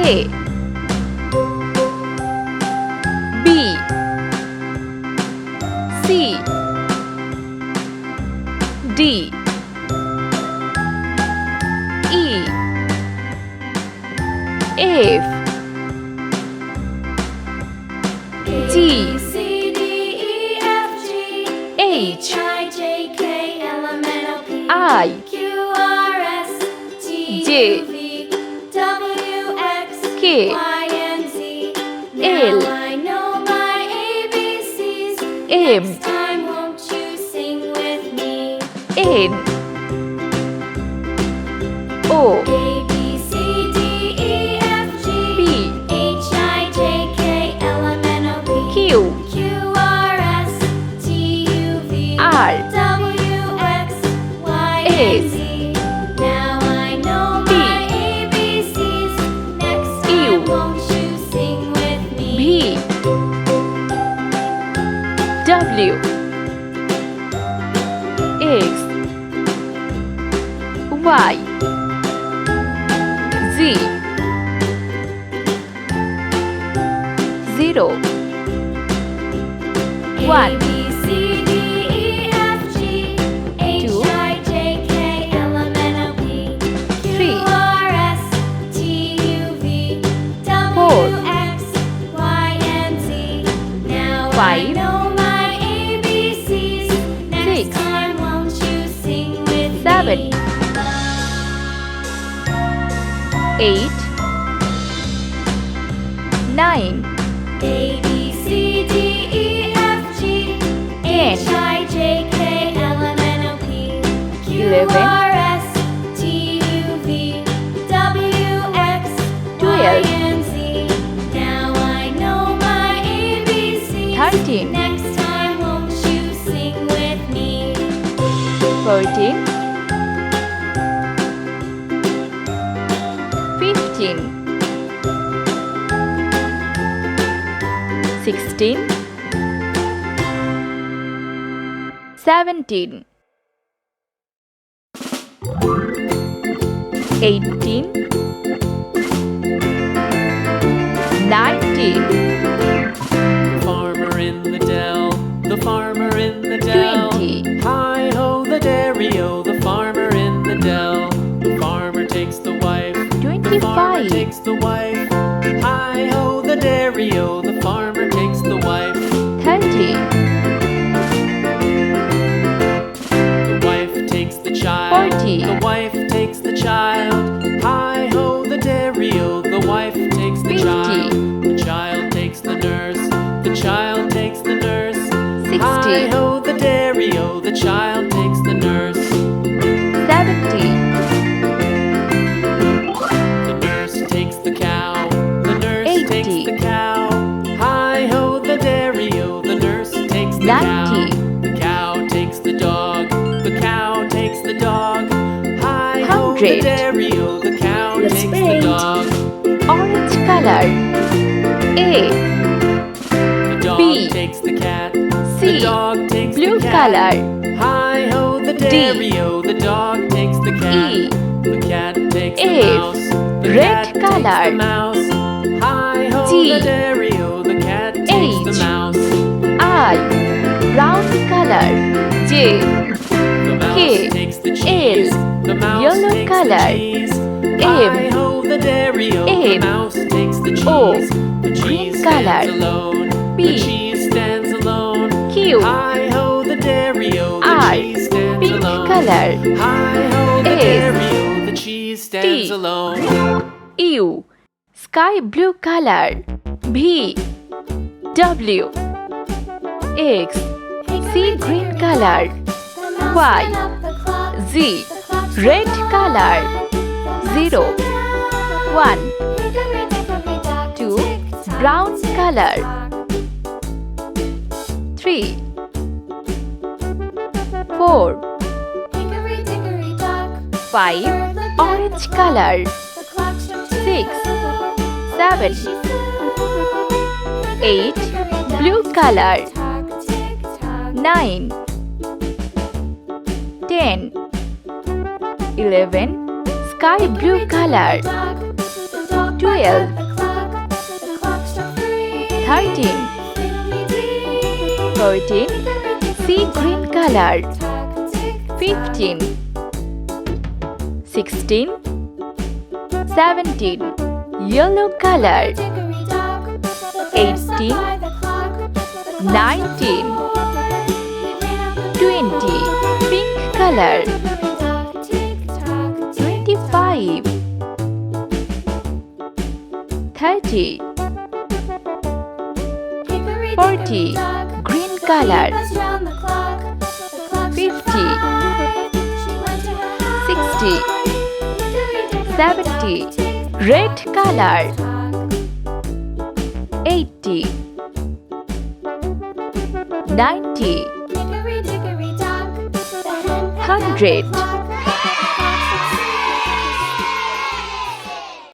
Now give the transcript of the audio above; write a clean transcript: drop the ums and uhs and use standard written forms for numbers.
A B C D E F G H I J K L M N O Q R S Now I know my ABCs. Next time, won't you sing with me? V W X Y Z 0 1 B, C, D, E, F, G, H, 2 I, J, K, L, M, N, O, P, Q, 3 R, S, T, U, V, 4 W, X, Y, and Z. Now I 5 know my ABCs. Next 6 time, won't you sing with 7 me? 8 9 A, B, C, D, E, F, G, 10 H, I, J, K, L, M, N, O, P, Q, 11 R, S, T, U, V, W, X, Y, 12 and Z. Now I know my ABCs. 13 Next time, won't you sing with me? 14 15 16 17 18 19 Farmer in the dell, the farmer in the dell. 20 Hi-ho the dairy-o, the farmer in the dell. The farmer takes the wife, the farmer 25 takes the wife. Hi-ho the dairy-o, the farmer takes the wife. 30 The wife takes the child, 40 the wife takes the child. Hi-ho the dairy-o, the wife takes the 50 child. The child takes the nurse, the child takes the nurse. 60 Hi-ho the dairy-o, the child takes the nurse. 70 The nurse takes the cow, the nurse 80 takes the cow. Hi-ho the dairy-o, the nurse takes the cow. 90 The cow takes the dog, the cow takes the dog. Hi-ho the 100 dairy-o, the cow Let's takes the paint. dog. Orange color A The dog B takes the cat, C the dog takes blue the cat. color Hi-ho the dairy-o, the dog takes the cat. E The cat takes the F mouse, the red cat takes color the mouse. Hi-ho G the dairy-o, the cat takes the H mouse. I brown color J The mouse K takes the cheese, L the mouse yellow takes color the cheese. M Hi-ho the dairy-o, the N mouse takes the O cheese. The green cheese color stands alone, B the cheese stands alone. Q Hi-ho the dairy-o, the R cheese stands pink alone. color Hi-ho the S dairy-o, the cheese stands T alone. U sky blue color V W X sea green color Y Z red color 0 1 2 brown color 3 4 5 orange color 6 7 8 blue color 9 10 11 sky blue color 12 12, the clock. The clock struck 3. 13, Fiddle-dee-dee. 14, sea green color, Tick-tock, tick-tock. 15, 16, 17, yellow color, Dickory-dock. The horse 18, stopped by the clock. The clock 19, struck 4. He ran out the 20, door. pink color, Dickory-dock, tick-tock, 25, 30, 40, green color, 50, 60, 70, red color, 80, 90, 100,